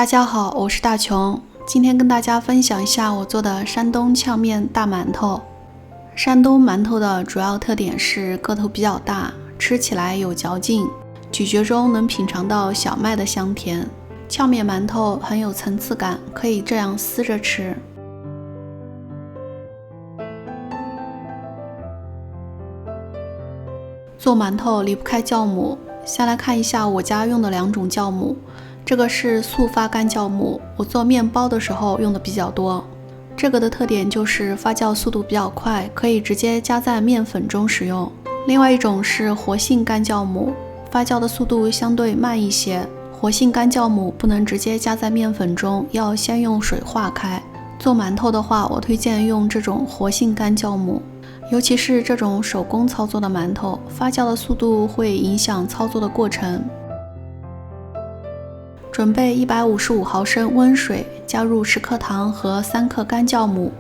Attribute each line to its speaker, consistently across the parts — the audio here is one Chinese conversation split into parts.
Speaker 1: 大家好，我是大琼，今天跟大家分享一下我做的山东呛面大馒头。山东馒头的主要特点是个头比较大，吃起来有嚼劲，咀嚼中能品尝到小麦的香甜。呛面馒头很有层次感，可以这样撕着吃。做馒头离不开酵母，先来看一下我家用的两种酵母。这个是速发干酵母，我做面包的时候用的比较多。这个的特点就是发酵速度比较快，可以直接加在面粉中使用。另外一种是活性干酵母，发酵的速度相对慢一些。活性干酵母不能直接加在面粉中，要先用水化开。做馒头的话，我推荐用这种活性干酵母，尤其是这种手工操作的馒头，发酵的速度会影响操作的过程。准备155毫升温水，加入10克糖和3克干酵母，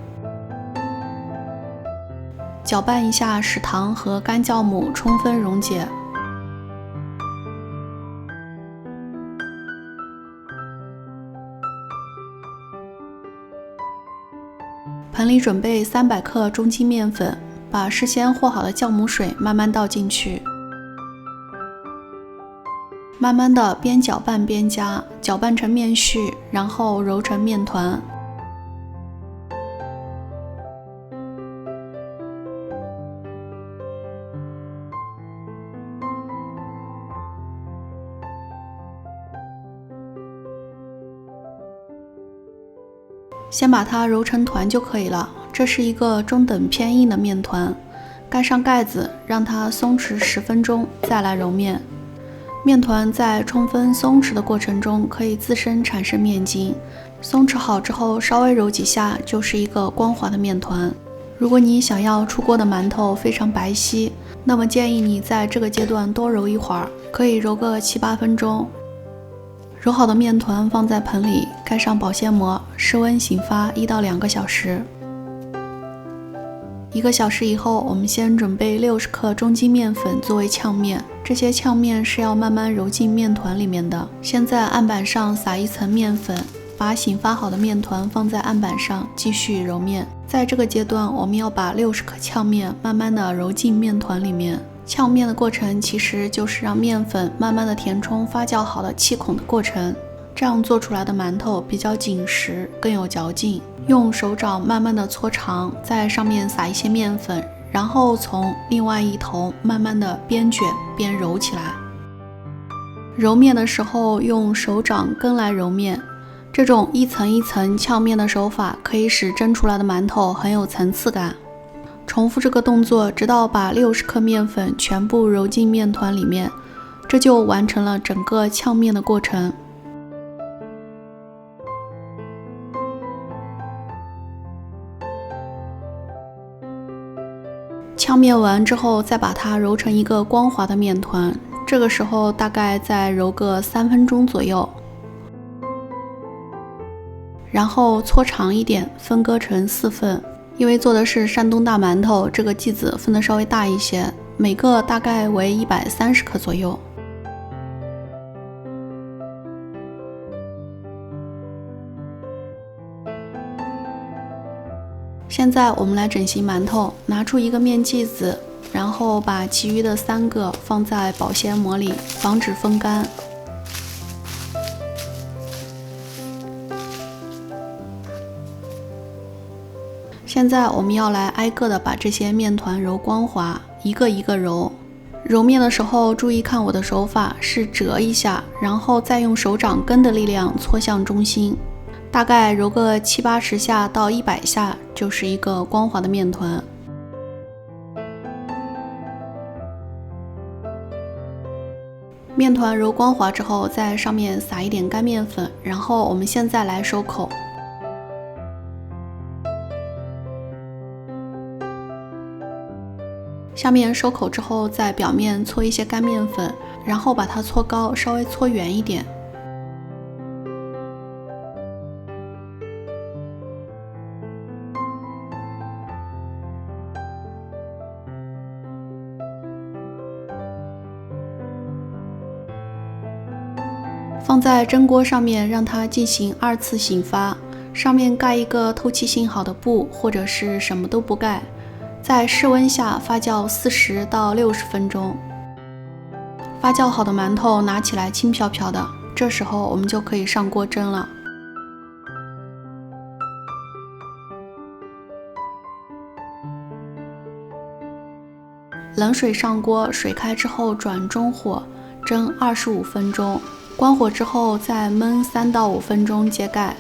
Speaker 1: 搅拌一下，使糖和干酵母充分溶解。盆里准备300克中筋面粉，把事先和好的酵母水慢慢倒进去。慢慢的边搅拌边加，搅拌成面絮，然后揉成面团。先把它揉成团就可以了，这是一个中等偏硬的面团。盖上盖子，让它松弛10分钟，再来揉面。面团在充分松弛的过程中，可以自身产生面筋。松弛好之后，稍微揉几下，就是一个光滑的面团。如果你想要出锅的馒头非常白皙，那么建议你在这个阶段多揉一会儿，可以揉个7、8分钟。揉好的面团放在盆里，盖上保鲜膜，室温醒发1到2个小时。1个小时以后，我们先准备60克中筋面粉作为呛面，这些呛面是要慢慢揉进面团里面的。先在案板上撒一层面粉，把醒发好的面团放在案板上，继续揉面。在这个阶段，我们要把60克呛面慢慢的揉进面团里面。呛面的过程其实就是让面粉慢慢的填充发酵好的气孔的过程，这样做出来的馒头比较紧实，更有嚼劲。用手掌慢慢的搓长，在上面撒一些面粉，然后从另外一头慢慢的边卷边揉起来。揉面的时候用手掌根来揉面，这种一层一层呛面的手法可以使蒸出来的馒头很有层次感。重复这个动作，直到把60克面粉全部揉进面团里面，这就完成了整个呛面的过程。呛面完之后，再把它揉成一个光滑的面团，这个时候大概再揉个3分钟左右，然后搓长一点，分割成4份。因为做的是山东大馒头，这个剂子分的稍微大一些，每个大概为130克左右。现在我们来整形馒头，拿出一个面剂子，然后把其余的3个放在保鲜膜里，防止风干。现在我们要来挨个的把这些面团揉光滑，一个一个揉。揉面的时候注意看我的手法，是折一下，然后再用手掌根的力量搓向中心，大概揉个70、80下到100下，就是一个光滑的面团。面团揉光滑之后，在上面撒一点干面粉，然后我们现在来收口。下面收口之后，在表面搓一些干面粉，然后把它搓高，稍微搓圆一点。放放在蒸锅上面，让它进行2次醒发，上面盖一个透气性好的布，或者是什么都不盖，在室温下发酵40到60分钟。发酵好的馒头拿起来轻飘飘的，这时候我们就可以上锅蒸了。冷水上锅，水开之后转中火，蒸25分钟，关火之后再焖3到5分钟，揭盖。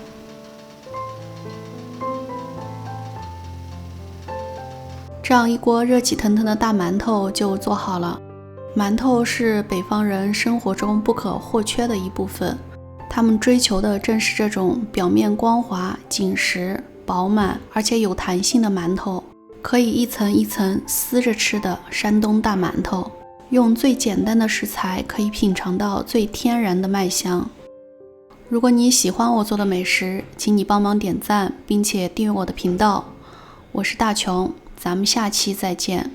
Speaker 1: 这样一锅热气腾腾的大馒头就做好了。馒头是北方人生活中不可或缺的一部分，他们追求的正是这种表面光滑、紧实、饱满而且有弹性的馒头，可以一层一层撕着吃的山东大馒头。用最简单的食材可以品尝到最天然的麦香。如果你喜欢我做的美食，请你帮忙点赞并且订阅我的频道。我是大琼，咱们下期再见。